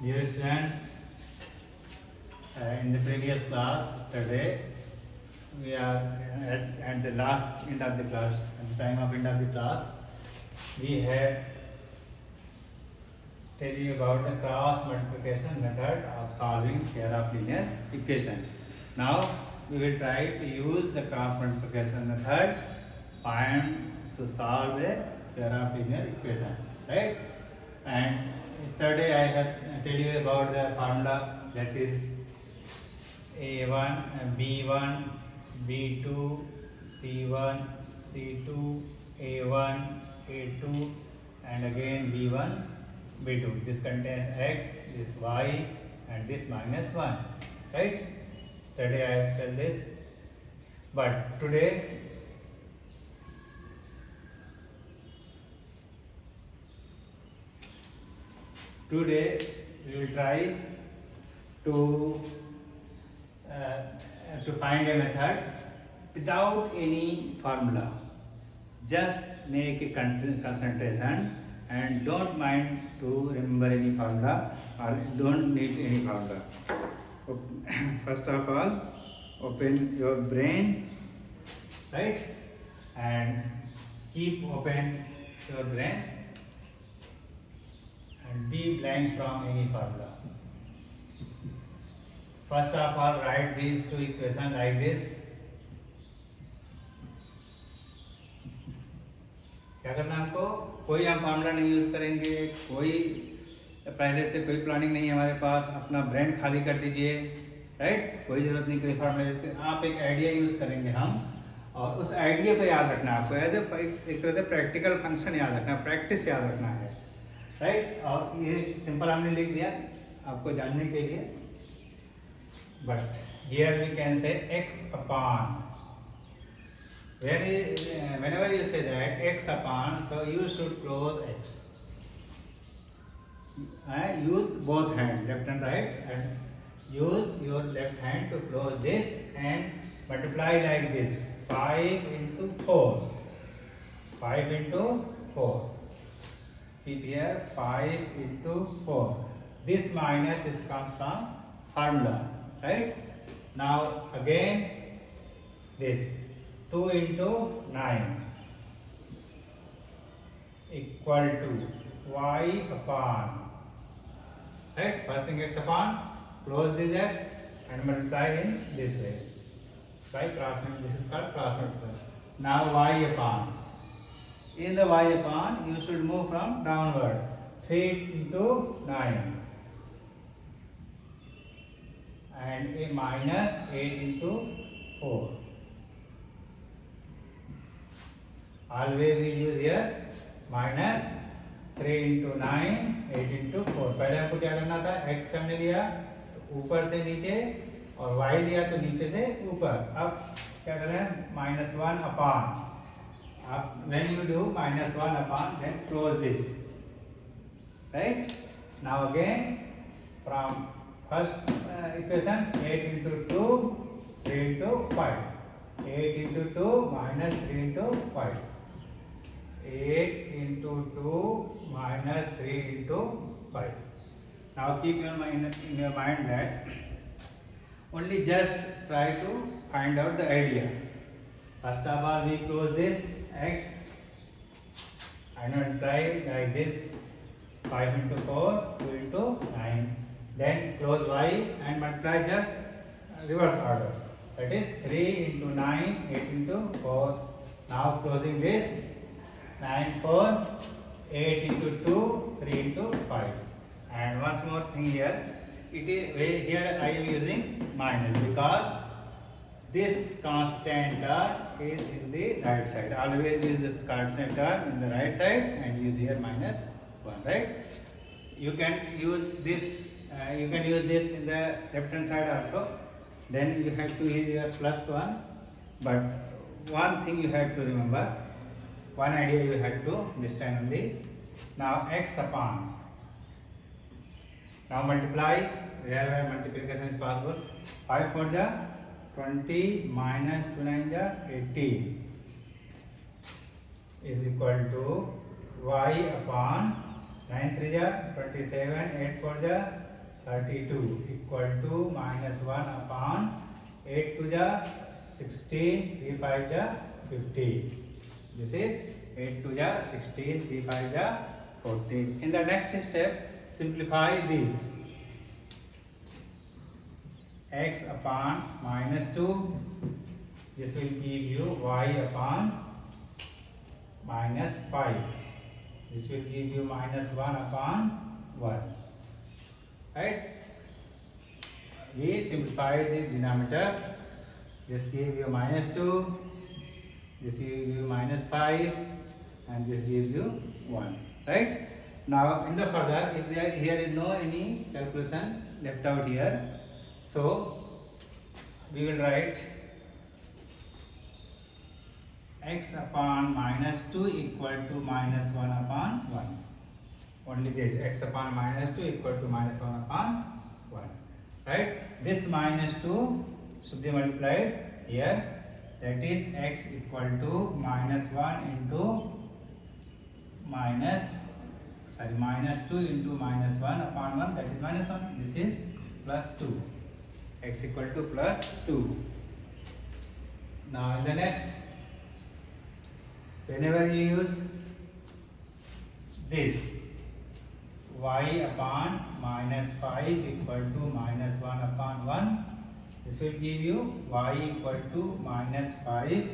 Dear students, in the previous class today, we are at the last end of the class. At the time of end of the class, we have tell you about the cross multiplication method of solving pair of linear equation. Now we will try to use the cross multiplication method to solve a pair of linear equation, right? And yesterday I have tell you about the formula, that is A1, B1, B2, C1, C2, A1, A2, and again B1, B2. This contains x, this y, and this minus 1, right? Yesterday I have tell this, but today we will try to find a method without any formula. Just make a concentration and don't mind to remember any formula or don't need any formula. First of all, open your brain, right? And keep open your brain and be blank from any formula. First of all, write these two equations like this. क्या करना हमको? कोई हम formula नहीं use करेंगे, कोई पहले से कोई प्लानिंग नहीं है हमारे पास, अपना ब्रेन खाली कर दीजिए, राइट? कोई जरूरत नहीं कोई फार्मूला यूज करें, आप एक आइडिया यूज करेंगे हम, और उस आइडिया को याद रखना आपको, एज एक तरह से प्रैक्टिकल फंक्शन याद रखना, प्रैक्टिस याद रखना है, राइट? और ये सिंपल हमने लिख दिया आपको जानने के लिए, but here we can say x upon. Whenever you say that x upon, so you should close x. Use both hands, left and right, and use your left hand to close this and multiply like this. 5 into 4. 5 into 4. Keep here 5 into 4. This minus is comes from formula, right? Now again this 2 into 9 equal to y upon, right? First thing x upon, close this x and multiply in this way by cross multiply. This is called cross multiply. Now y upon. In the y upon, you should move from downward. 3 into 9 and a minus 8 into 4. Always you use here minus 3 into 9, 8 into 4. पहले हमको क्या करना था? x हमने लिया तो ऊपर से नीचे और y लिया तो नीचे से ऊपर. अब क्या कर रहे हैं? -1 upon. अब when you do -1 upon, then close this, right? Now again from first equation, 8 into 2, 3 into 5. 8 into 2 minus 3 into 5. 8 into 2 minus 3 into 5. Now keep in your mind that only just try to find out the idea. First of all, we close this x and multiply like this. 5 into 4, 2 into 9. Then close y and multiply just reverse order. That is 3 into 9, 8 into 4. Now closing this, 9, 4, 8 into 2, 3 into 5. And once more thing here, here I am using minus because this constant term is in the right side. Always use this constant term in the right side and use here minus 1, right? You can use this. You can use this in the left hand side also. Then you have to use here +1. But one thing you have to remember, one idea you have to understand only. Now x upon. Now multiply where multiplication is possible. 5 4 ja 20 minus 2 9 ja 18 is equal to y upon 9 3 ja 27, 8 4 ja 32 equal to minus 1 upon 8 to the 16, 3 5 the 50. This is 8 to the 16, 3 5 the 14. In the next step, simplify this. X upon minus 2, this will give you y upon minus 5. This will give you minus 1 upon 1. Right? We simplify the denominators. This gives you minus 2, this gives you minus 5, and this gives you 1. Right? Now, in the further, if here is no any calculation left out here, so we will write x upon minus 2 equal to minus 1 upon 1. Only this, x upon minus 2 equal to minus 1 upon 1. Right? This minus 2 should be multiplied here. That is x equal to minus 1 into minus 2 into minus 1 upon 1, that is minus 1. This is plus 2. X equal to plus 2. Now in the next, whenever you use this y upon minus 5 equal to minus 1 upon 1, this will give you y equal to minus 5,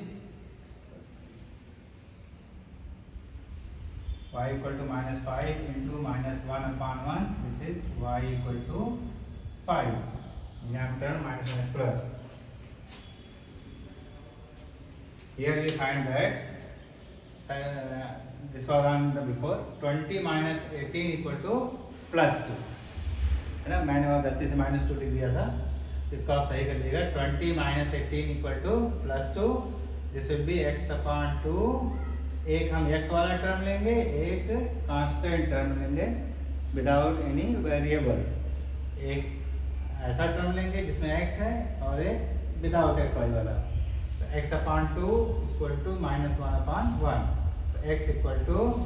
y equal to minus 5 into minus 1 upon 1, this is y equal to 5. Denominator minus minus plus. Here you find that this was on the before 20 minus 18 equal to plus 2 है ना. मैंने वहाँ गलती से minus 2 लिख दिया था, इसको आप सही कर लीजिएगा. 20 minus 18 equal to plus 2. This will be x upon 2. एक हम x वाला टर्म लेंगे, एक कांस्टेंट टर्म लेंगे विदाउट एनी वेरिएबल. एक ऐसा टर्म लेंगे जिसमें x है और एक विदाउट x वाई वाला. तो x upon 2 equal to minus 1 upon 1. So x equal to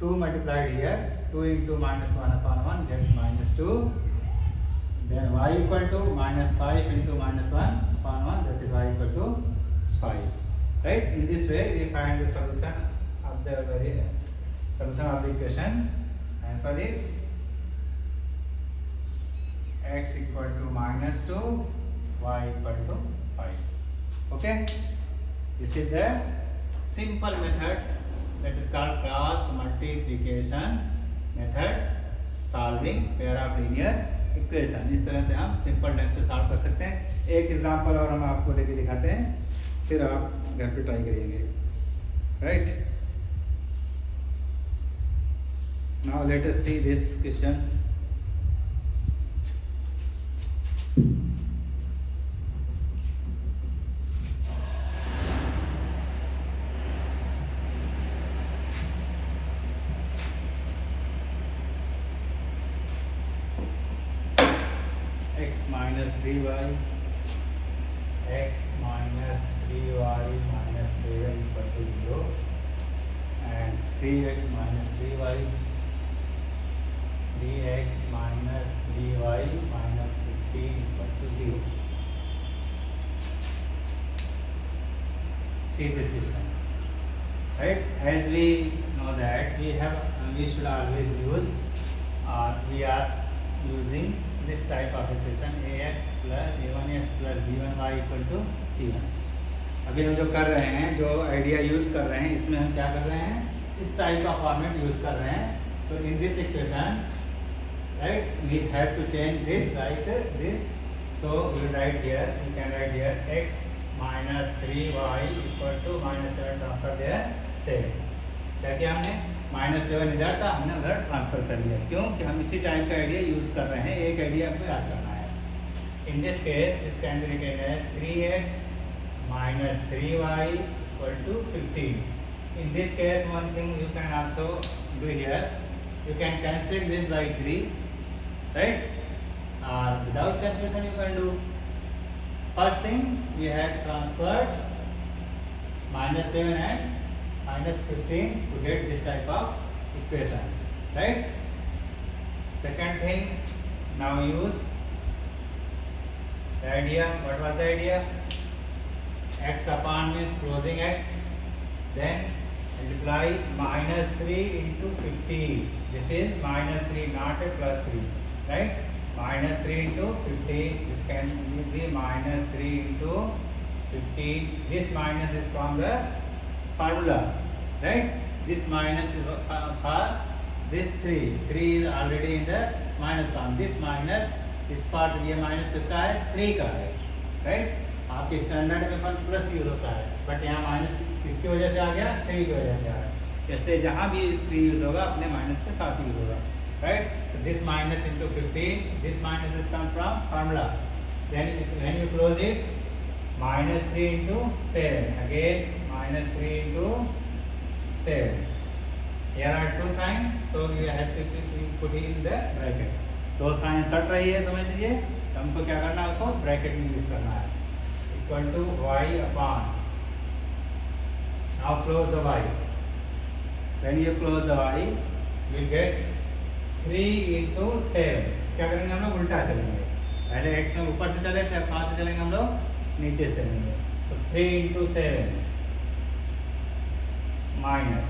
2 multiplied here, 2 into minus 1 upon 1 gets minus 2. Then y equal to minus 5 into minus 1 upon 1, that is y equal to 5. Right? In this way we find the solution of the equation. Answer is x equal to minus 2, y equal to 5. Okay? This is the simple method that is called cross multiplication method solving pair of linear equation. इस तरह से हम simple ढंग से solve कर सकते हैं. एक एग्जांपल और हम आपको लेके दिखाते हैं, फिर आप घर पे ट्राई करिएंगे. Right? Now let us see this question. x minus 3y, x minus 3y minus 7 equal to 0, and 3x minus 3y, 3x minus 3y minus 15 equal to 0. See this question, right? As we know that we should always use, we are using this type of equation ax plus a1x plus b1y equal to c1. अभी हम जो कर रहे हैं, जो idea use कर रहे हैं, इसमें हम क्या कर रहे हैं, इस टाइप का फॉर्मेट यूज़ कर रहे हैं. तो in this equation, right, we have to change this like this. So we write here, we can write here x minus 3y equal to minus 7 transfer there 7. क्या किया हमने, -7 इधर था, हमने उधर ट्रांसफर कर लिया. क्यों कि हम इसी टाइप का आइडिया यूज़ कर रहे हैं. एक आइडिया आपको याद करना है. In this case this can be written as 3x minus 3y equal to 15. In this case, one thing you can also do here, you can cancel this by 3, right? Without cancellation you can do. First thing, we had transferred -7 and -15 to get this type of equation, right? Second thing, now use the idea. What was the idea? X upon means closing x, then multiply minus 3 into 50. This is minus 3, not a plus 3, right? Minus 3 into 50. This can be minus 3 into 50. This minus is from the formula, right? This minus is for this 3. 3 is already in the minus form. This minus इस part ये minus किसका है? 3 का है, right? आपके standard में form plus use होता है, बट यहाँ माइनस किसकी वजह से आ गया? 3 की वजह से आ गया। इसलिए जहाँ भी 3 यूज होगा अपने माइनस के साथ यूज होगा, राइट? This minus into 15, this minus is come from formula, then when you close it minus 3 into 7, again minus 3 into 7. Here are two signs, so you have to put in the bracket. दो sign सट रही है, समझ लीजिए, हमको क्या करना है? उसको ब्रैकेट में यूज करना है। Equal to y upon, now close the y, when you close the y you will get 3 into 7. क्या करेंगे हम लोग? उल्टा चलेंगे, पहले x में ऊपर से चले थे, अब कहाँ से चलेंगे हम लोग? नीचे से लेंगे। तो 3 into 7 minus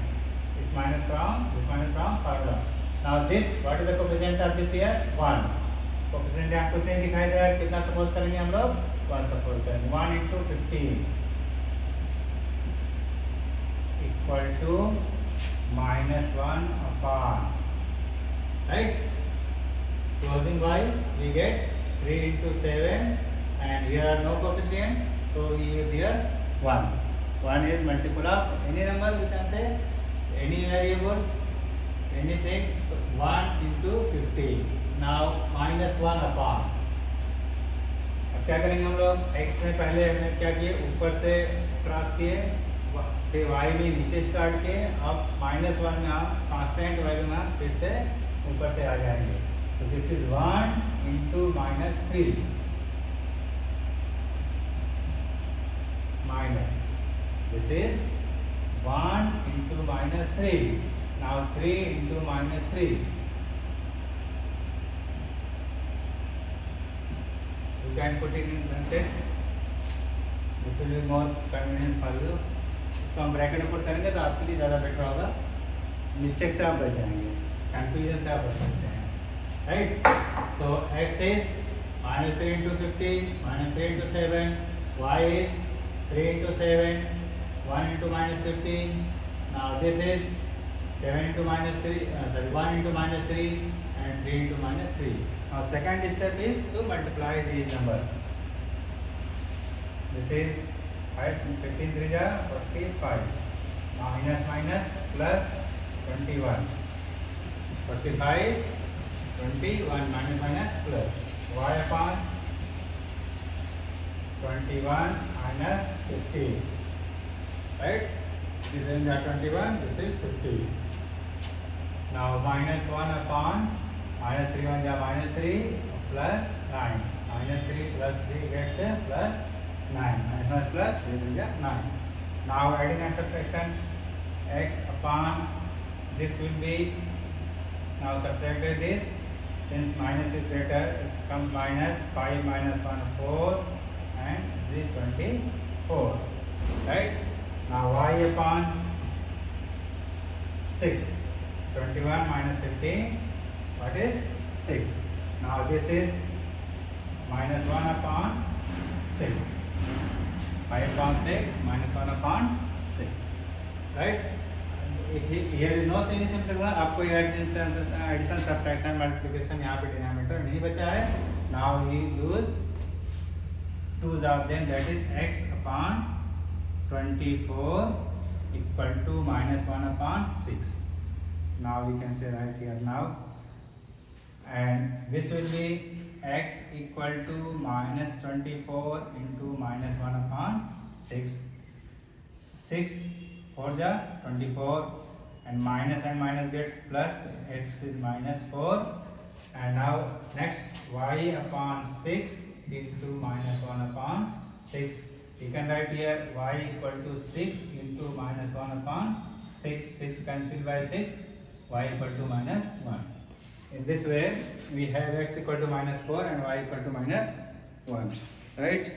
this minus from formula. Now this, what is the coefficient of this here? 1. Coefficient यहाँ कुछ नहीं दिखाई दे रहा है, कितना सपोज करेंगे हम लोग? 1 सपोज करेंगे। 1 into 15 equal to minus 1 upon, right? Closing y, we get 3 into 7. And here are no coefficient, so we use here 1. 1 is multiple of any number, we can say any variable, anything. 1 into 15. Now minus 1 upon. अब क्या करेंगे हम लोग? x में पहले हमने क्या किए? ऊपर से क्रॉस किए, फिर y में नीचे स्टार्ट किए, अब minus 1 में आप कांस्टेंट वैल्यू में फिर से ऊपर से आ जाएंगे। तो this is 1 into minus 3 minus, this is 1 into minus 3. Now 3 into minus 3. You can put it in bracket. This will be more convenient for you. इसको हम ब्रैकेट में पुट करेंगे तो आपके लिए ज़्यादा बेटर होगा, मिस्टेक से आप बच जाएंगे, कंफ्यूजन से आप बच सकते हैं, right? So x is minus 3 into 15, minus 3 into 7, y is 3 into 7, 1 into minus 15. Now this is 7 into minus 3, 1 into minus 3 and 3 into minus 3. Now second step is to multiply these numbers. This is 15 3 ja 45, minus minus plus 21, 45, 21 minus minus plus y upon 21 minus 15, right? This is 21, this is 50. Now minus 1 upon minus 3 1 ja minus 3 plus 9, minus 3 plus 3 gets a plus 9, minus 1 plus 3 ja 9. Now adding and subtraction, x upon this will be, now subtracted this, since minus is greater, it comes minus 5 minus 1 4 and z 24, right? Now y upon 6, 21 minus 15, what is 6? Now this is minus 1 upon 6, 5 upon 6 minus 1 upon 6, right? Here is no significant, आपको addition subtraction multiplication यहाँ पे denominator नहीं बचा है। Now we use 2's of them, that is x upon 24 equal to minus 1 upon 6. Now we can say right here now, and this will be x equal to minus 24 into minus 1 upon 6. 6 4 ja 24, and minus gets plus, x is minus 4. And now next y upon 6 into minus 1 upon 6. You can write here y equal to 6 into minus 1 upon 6. 6 cancelled by 6, y equal to minus 1. In this way, we have x equal to minus 4 and y equal to minus 1, right?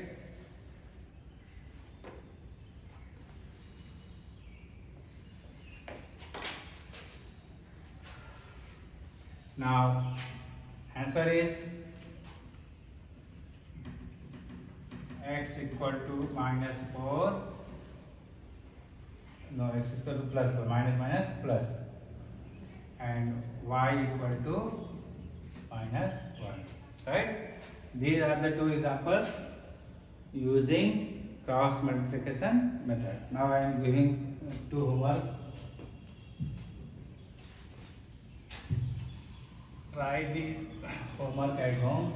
Now, answer is x equal to minus 4, no, x is equal to plus 4, minus minus plus, and y equal to minus 1, right? These are the two examples using cross multiplication method. Now I am giving two homework. Try this homework at home.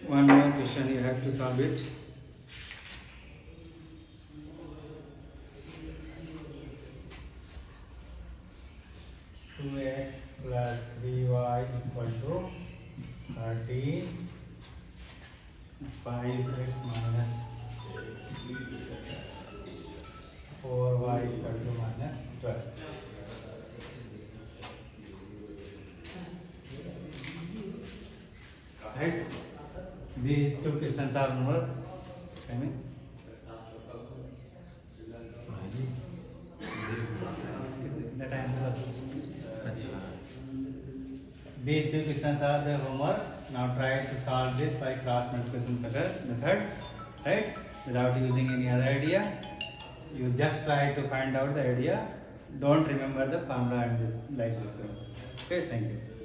One more question, you have to solve it. Two x plus 3y equal to 13. 5x minus 4y equal to minus 12. Right? These two questions are more. I mean, the time was. These two questions are the homework. Now try to solve this by cross multiplication method, right? Without using any other idea. You just try to find out the idea. Don't remember the formula and this like this. Okay, thank you.